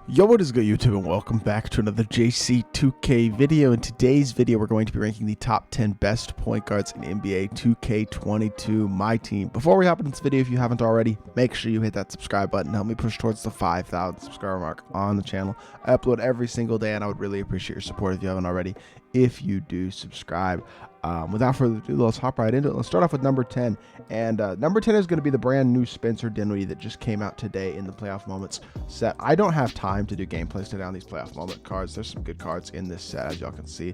Yo, what is good, YouTube, and welcome back to another JC2K video. In today's video, we're going to be ranking the top 10 best point guards in NBA 2K22 MyTEAM. Before we hop into this video, if you haven't already, make sure you hit that subscribe button. Help me push towards the 5,000 subscriber mark on the channel. I upload every single day, and I would really appreciate your support if you haven't already, if you do subscribe. Without further ado, let's hop right into it. Let's start off with number 10. And number 10 is going to be the brand new Spencer Dinwiddie that just came out today in the playoff moments set. I don't have time to do gameplays today on these playoff moment cards. There's some good cards in this set, as y'all can see.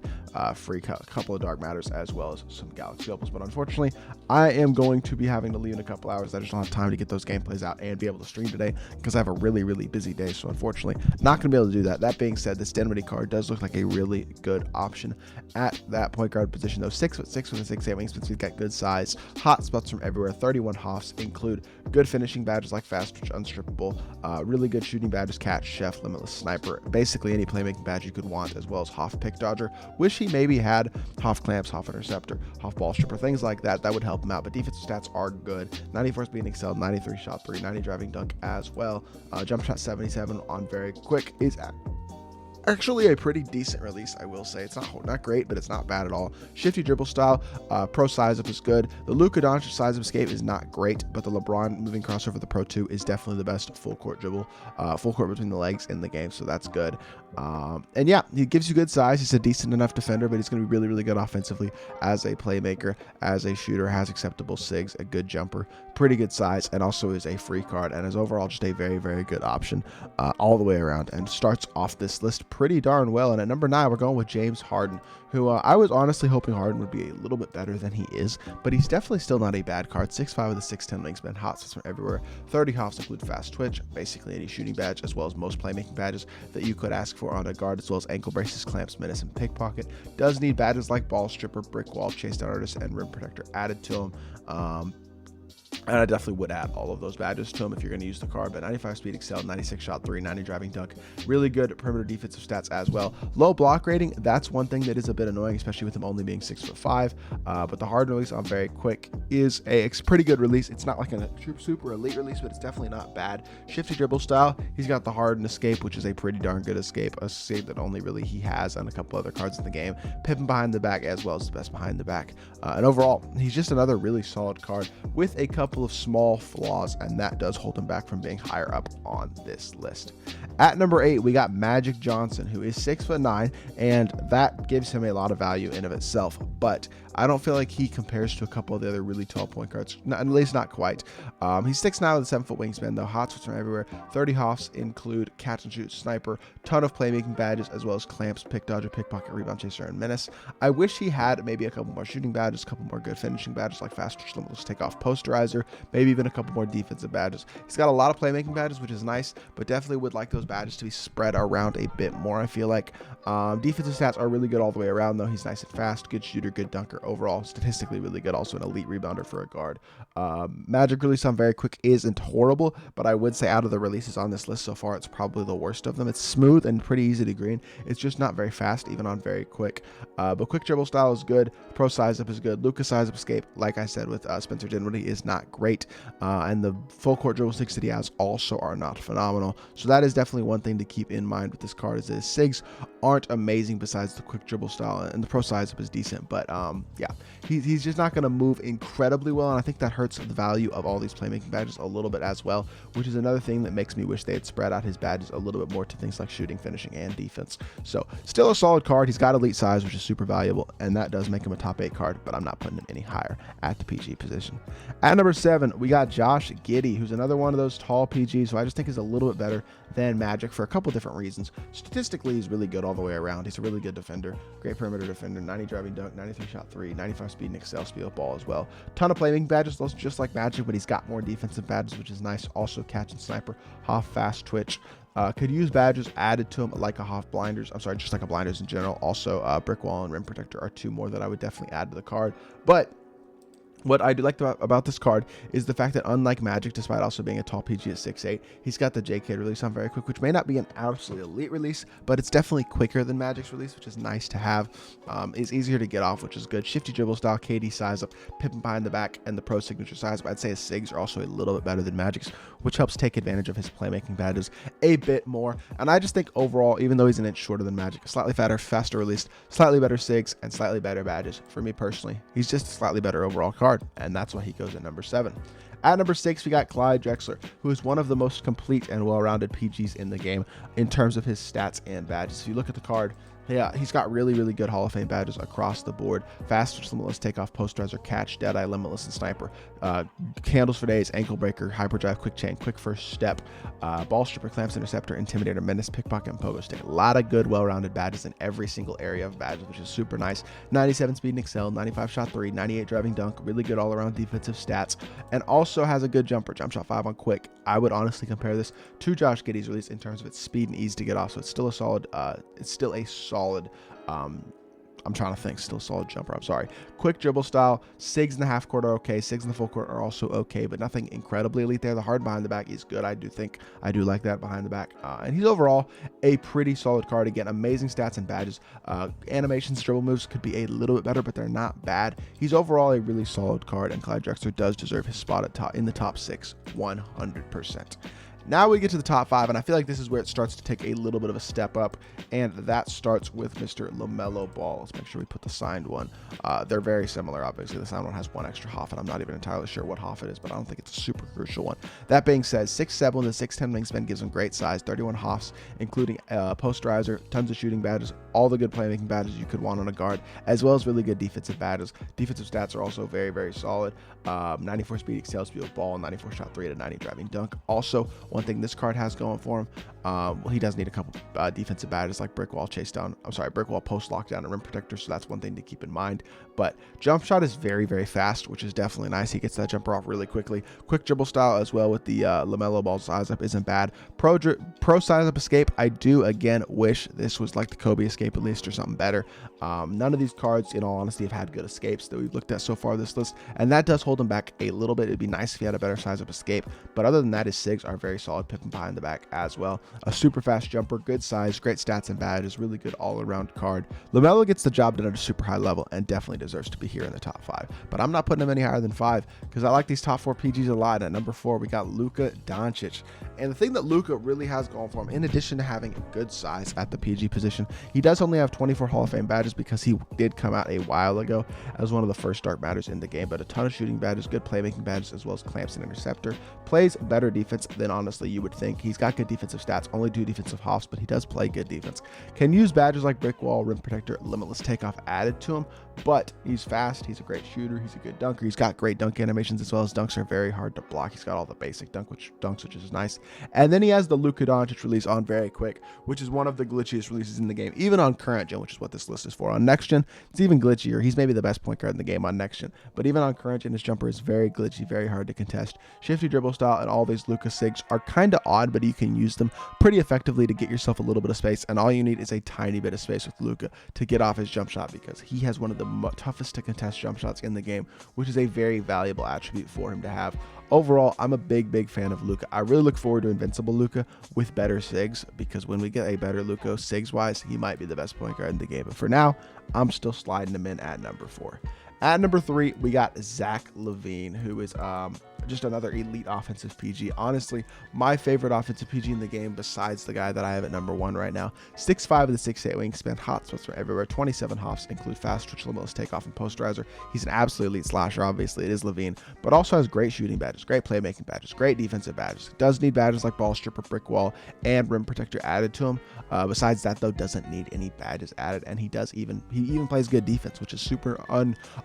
Free couple of Dark Matters as well as some Galaxy Opals. But unfortunately, I am going to be having to leave in a couple hours. I just don't have time to get those gameplays out and be able to stream today because I have a really busy day. So unfortunately, not going to be able to do that. That being said, this Dinwiddie card does look like a really good option at that point guard position, though. 6'6" with a 6'8" wingspan. He's got good size, hot spots from everywhere. 31 Hawes include good finishing badges like fast twitch, unstrippable, really good shooting badges, catch, chef, limitless sniper, basically any playmaking badge you could want, as well as Hoff pick dodger. Wish he maybe had Hoff clamps, Hoff interceptor, Hoff ball stripper, things like that. That would help him out. But defensive stats are good. 94 speed excelled, 93 shot 3, 90 driving dunk as well. Jump shot 77 on very quick is actually a pretty decent release, I will say. It's not great, but it's not bad at all. Shifty dribble style, pro size up is good. The Luka Badges size up escape is not great, but the LeBron moving crossover, the Pro 2, is definitely the best full court dribble, full court between the legs in the game, so that's good. And yeah, he gives you good size. He's a decent enough defender, but he's going to be really good offensively as a playmaker, as a shooter, has acceptable sigs, a good jumper, pretty good size, and also is a free card, and is overall just a very good option all the way around, and starts off this list pretty darn well. And at number 9, we're going with James Harden, who I was honestly hoping Harden would be a little bit better than he is, but he's definitely still not a bad card. 6'5" with a 6'10" wingspan, hot spots from everywhere. 30 Hoffs include fast twitch, basically any shooting badge, as well as most playmaking badges that you could ask for on a guard, as well as ankle braces, clamps, menace, and pickpocket. Does need badges like ball stripper, brick wall, chase down artist, and rim protector added to him. And I definitely would add all of those badges to him if you're going to use the card. But 95 speed excel, 96 shot 3, 90 driving dunk, really good perimeter defensive stats as well. Low block rating, that's one thing that is a bit annoying, especially with him only being 6'5". But the Harden release on very quick is a pretty good release. It's not like a super elite release, but it's definitely not bad. Shifty dribble style, he's got the Harden escape, which is a pretty darn good escape, a escape that only really he has on a couple other cards in the game. Pippin behind the back, as well as the best behind the back. And overall, he's just another really solid card with a couple of small flaws, and that does hold him back from being higher up on this list. At number 8, we got Magic Johnson, who is 6'9", and that gives him a lot of value in of itself, but I don't feel like he compares to a couple of the other really tall point guards, at least not quite. He's 6'9" with a 7-foot wingspan, though. Hot spots from everywhere. 30 Hoffs include catch and shoot, sniper, ton of playmaking badges, as well as clamps, pick dodger, pickpocket, rebound chaser, and menace. I wish he had maybe a couple more shooting badges, a couple more good finishing badges like fast twitch, limitless takeoff, posterizer, maybe even a couple more defensive badges. He's got a lot of playmaking badges, which is nice, but definitely would like those badges to be spread around a bit more, I feel like. Defensive stats are really good all the way around, though. He's nice and fast, good shooter, good dunker. Overall, statistically really good. Also an elite rebounder for a guard. Magic release on very quick isn't horrible, but I would say out of the releases on this list so far, it's probably the worst of them. It's smooth and pretty easy to green. It's just not very fast, even on very quick. But quick dribble style is good. Pro size up is good. Luka size up escape, like I said with Spencer Dinwiddie, is not great. And the full court dribble sigs that he has also are not phenomenal. So that is definitely one thing to keep in mind with this card, is that his sigs aren't amazing besides the quick dribble style, and the pro size up is decent. But yeah, he's just not going to move incredibly well, and I think that hurts the value of all these playmaking badges a little bit as well, which is another thing that makes me wish they had spread out his badges a little bit more to things like shooting, finishing, and defense. So still a solid card. He's got elite size, which is super valuable, and that does make him a top 8 card, but I'm not putting him any higher at the PG position. At number 7, we got Josh Giddey, who's another one of those tall PGs who I just think is a little bit better than Magic for a couple different reasons. Statistically, he's really good all the way around. He's a really good defender, great perimeter defender, 90 driving dunk, 93 shot 3, 95 speed and excel speed of ball as well. Ton of playmaking badges, just like Magic, but he's got more defensive badges, which is nice. Also catch and sniper, Hoff fast twitch. Could use badges added to him like a Hoff blinders. I'm sorry, just like a blinders in general. Also brick wall and rim protector are 2 more that I would definitely add to the card. But What I do like about this card is the fact that unlike Magic, despite also being a tall PG at 6'8", he's got the JK release on very quick, which may not be an absolutely elite release, but it's definitely quicker than Magic's release, which is nice to have. It's easier to get off, which is good. Shifty dribble style, KD size up, Pippen behind the back, and the pro signature size, but I'd say his SIGs are also a little bit better than Magic's, which helps take advantage of his playmaking badges a bit more. And I just think overall, even though he's an inch shorter than Magic, slightly faster released, slightly better SIGs, and slightly better badges, for me personally, he's just a slightly better overall card. And that's why he goes at number 7. At number 6, we got Clyde Drexler, who is one of the most complete and well-rounded PGs in the game in terms of his stats and badges. If you look at the card, yeah, he's got really good Hall of Fame badges across the board. Fast switch, limitless takeoff, post riser, catch, deadeye, limitless, and sniper. Candles for days, ankle breaker, hyperdrive, quick chain, quick first step, ball stripper, clamps, interceptor, intimidator, menace, pickpocket, and pogo stick. A lot of good, well-rounded badges in every single area of badges, which is super nice. 97 speed and excel, 95 shot 3, 98 driving dunk, really good all-around defensive stats, and also has a good jumper, jump shot 5 on quick. I would honestly compare this to Josh Giddey's release in terms of its speed and ease to get off, so it's still a solid, I'm trying to think, still solid jumper, I'm sorry. Quick dribble style, SIGs in the half court are okay, SIGs in the full court are also okay, but nothing incredibly elite there. The hard behind the back is good, I do like that behind the back, and he's overall a pretty solid card. Again, amazing stats and badges. Animations, dribble moves could be a little bit better, but they're not bad. He's overall a really solid card, and Clyde Drexler does deserve his spot in the top 6, 100%. Now we get to the top 5, and I feel like this is where it starts to take a little bit of a step up, and that starts with Mr. LaMelo Ball. Let's make sure we put the signed one. They're very similar, obviously. The signed one has one extra Hoff, and I'm not even entirely sure what Hoff it is, but I don't think it's a super crucial one. That being said, 6'7" with a 6'10" wingspan gives him great size, 31 Hoffs, including posterizer, tons of shooting badges, all the good playmaking badges you could want on a guard, as well as really good defensive badges. Defensive stats are also very solid. 94 speed, excel speed with ball, 94 shot 3 to 90 driving dunk. Also, one thing this card has going for him, well, he does need a couple defensive badges like brick wall post lockdown and rim protector, so that's one thing to keep in mind. But jump shot is very fast, which is definitely nice. He gets that jumper off really quickly. Quick dribble style as well with the LaMelo Ball size up isn't bad. Pro size up escape, I do again wish this was like the Kobe escape at least, or something better. None of these cards, in all honesty, have had good escapes that we've looked at so far this list, and that does hold him back a little bit. It'd be nice if he had a better size up escape, but other than that, his SIGs are very solid. Pippen behind the back as well. A super fast jumper, good size, great stats and badges, really good all-around card. LaMelo gets the job done at a super high level and definitely deserves to be here in the top 5, but I'm not putting him any higher than 5 because I like these top 4 PGs a lot. At number 4, we got Luka Doncic, and the thing that Luka really has going for him, in addition to having a good size at the PG position, he does only have 24 Hall of Fame badges because he did come out a while ago as one of the first dark matters in the game, but a ton of shooting badges, good playmaking badges, as well as clamps and interceptor. Plays better defense than honestly you would think. He's got good defensive stats, only 2 defensive Hoffs, but he does play good defense. Can use badges like brick wall, rim protector, limitless takeoff added to him, but he's fast, he's a great shooter, he's a good dunker, he's got great dunk animations, as well as dunks are very hard to block. He's got all the basic dunks, which is nice. And then he has the Luka Doncic release on very quick, which is one of the glitchiest releases in the game, even on current gen, which is what this list is for. On next gen, it's even glitchier. He's maybe the best point guard in the game on next gen, but even on current gen, his jumper is very glitchy, very hard to contest. Shifty dribble style and all these Luka SIGs are kind of odd, but you can use them pretty effectively to get yourself a little bit of space, and all you need is a tiny bit of space with Luka to get off his jump shot, because he has one of the toughest to contest jump shots in the game, which is a very valuable attribute for him to have. Overall, I'm a big fan of Luka. I really look forward to Invincible Luka with better SIGs, because when we get a better Luka SIGs wise, he might be the best point guard in the game. But for now, I'm still sliding him in at number 4. At number 3, we got Zach LaVine, who is just another elite offensive PG. Honestly, my favorite offensive PG in the game, besides the guy that I have at number 1 right now. 6'5" with a 6'8" wingspan, hot spots from everywhere. 27 Hoffs, include fast twitch, limitless takeoff, and posterizer. He's an absolute elite slasher. Obviously, it is LaVine, but also has great shooting badges, great playmaking badges, great defensive badges. Does need badges like ball stripper, brick wall, and rim protector added to him. Besides that, though, doesn't need any badges added, and he even plays good defense, which is super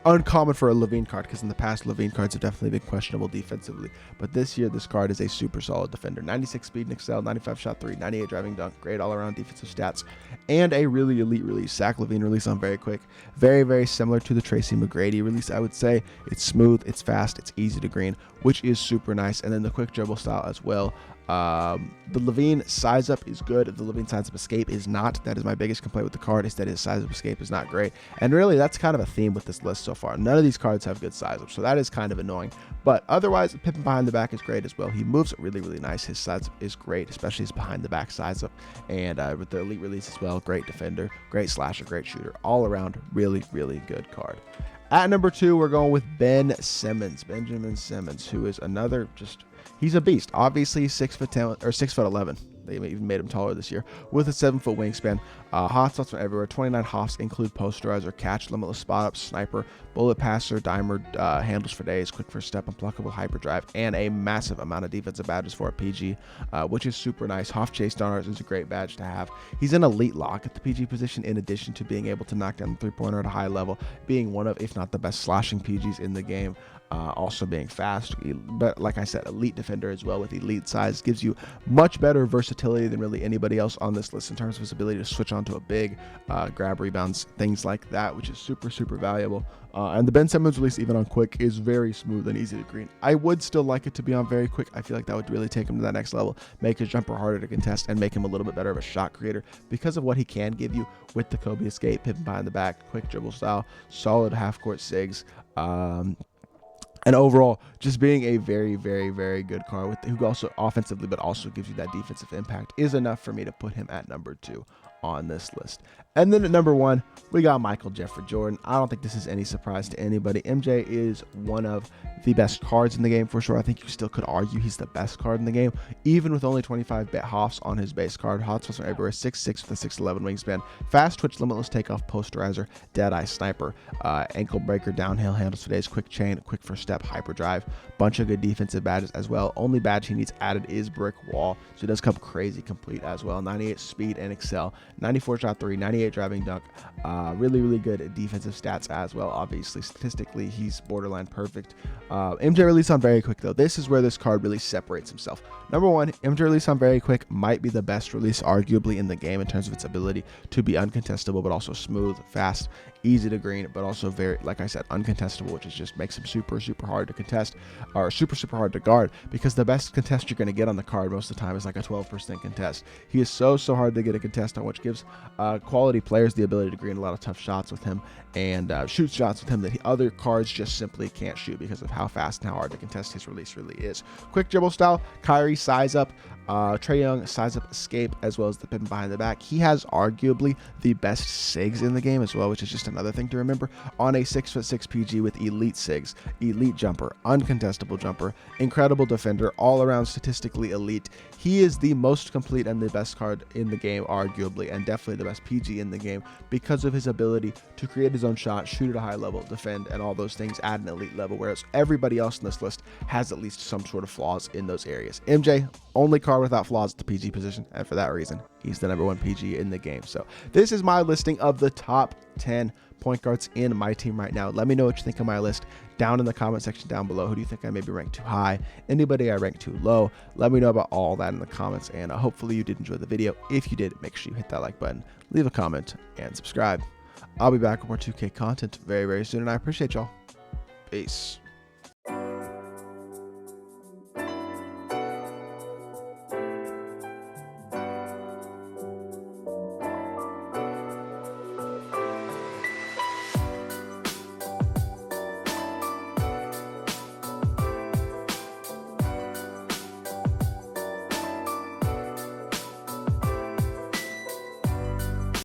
uncommon for a LaVine card, because in the past, LaVine cards have definitely been questionable defensively, but this year this card is a super solid defender. 96 speed and excel, 95 shot 3, 98 driving dunk, great all-around defensive stats, and a really elite release. Zach LaVine release on very quick, very similar to the Tracy McGrady release, I would say. It's smooth, it's fast, it's easy to green, which is super nice. And then the quick dribble style as well. The Levine size up is good. The Levine size up escape is not. That is my biggest complaint with the card, is that his size up escape is not great. And really, that's kind of a theme with this list so far. None of these cards have good size up, so that is kind of annoying. But otherwise, Pippin behind the back is great as well. He moves really, really nice. His size up is great, especially his behind the back size up. And with the elite release as well, great defender, great slasher, great shooter. All around, really, really good card. At number 2, we're going with Benjamin Simmons, who is another he's a beast. Obviously, he's 6'10" or 6'11". They even made him taller this year, with a 7-foot wingspan. Hot spots from everywhere. 29 hops include posterizer, catch, limitless spot up, sniper, bullet passer, dimer, handles for days, quick first step, unpluckable hyperdrive, and a massive amount of defensive badges for a PG, which is super nice. Hoff chase downers is a great badge to have. He's an elite lock at the PG position, in addition to being able to knock down the three-pointer at a high level, being one of, if not the best slashing PGs in the game. Also being fast, but like I said, elite defender as well with elite size, gives you much better versatility than really anybody else on this list in terms of his ability to switch onto a big, grab rebounds, things like that, which is super, super valuable. And the Ben Simmons release, even on quick, is very smooth and easy to green. I would still like it to be on very quick. I feel like that would really take him to that next level, make his jumper harder to contest, and make him a little bit better of a shot creator because of what he can give you with the Kobe escape, Pippin behind the back, quick dribble style, solid half-court sigs, and overall, just being a very, very, very good card, who also offensively, but also gives you that defensive impact, is enough for me to put him at number 2 on this list. And then at number 1, we got Michael Jeffrey Jordan. I don't think this is any surprise to anybody. MJ is one of the best cards in the game for sure. I think you still could argue he's the best card in the game, even with only 25-bit Hawes on his base card. Hotspots are everywhere, 6'6" with a 6'11" wingspan, fast twitch, limitless takeoff, posterizer, deadeye, sniper, ankle breaker, downhill, handles for days, quick chain, quick first step, hyperdrive, bunch of good defensive badges as well. Only badge he needs added is brick wall, so he does come crazy complete as well. 98 speed and excel, 94 shot 3, 98 driving dunk, really, really good defensive stats as well. Obviously, statistically, he's borderline perfect. MJ release on very quick though. This is where this card really separates himself. Number 1, MJ release on very quick might be the best release arguably in the game in terms of its ability to be uncontestable, but also smooth, fast, easy to green, but also very, like I said, uncontestable, which is just makes him super, super hard to contest, or super, super hard to guard, because the best contest you're going to get on the card most of the time is like a 12% contest. He is so hard to get a contest on, which gives quality players the ability to green a lot of tough shots with him and shoot shots with him that other cards just simply can't shoot because of how fast and how hard to contest his release really is. Quick dribble style, Kyrie size up, Trae Young size up escape, as well as the Pippin behind the back. He has arguably the best sigs in the game as well, which is just another thing to remember. On a 6'6" PG with elite sigs, elite jumper, uncontestable jumper, incredible defender, all around statistically elite. He is the most complete and the best card in the game arguably, and definitely the best PG in the game because of his ability to create his own shot, shoot at a high level, defend, and all those things at an elite level, whereas everybody else in this list has at least some sort of flaws in those areas. MJ, only card without flaws at the PG position, and for that reason, he's the number 1 PG in the game. So this is my listing of the top 10 point guards in my team right now. Let me know what you think of my list down in the comment section down below. Who do you think I maybe ranked too high? Anybody I ranked too low? Let me know about all that in the comments, and hopefully you did enjoy the video. If you did, make sure you hit that like button, leave a comment, and subscribe. I'll be back with more 2K content very, very soon, and I appreciate y'all. Peace.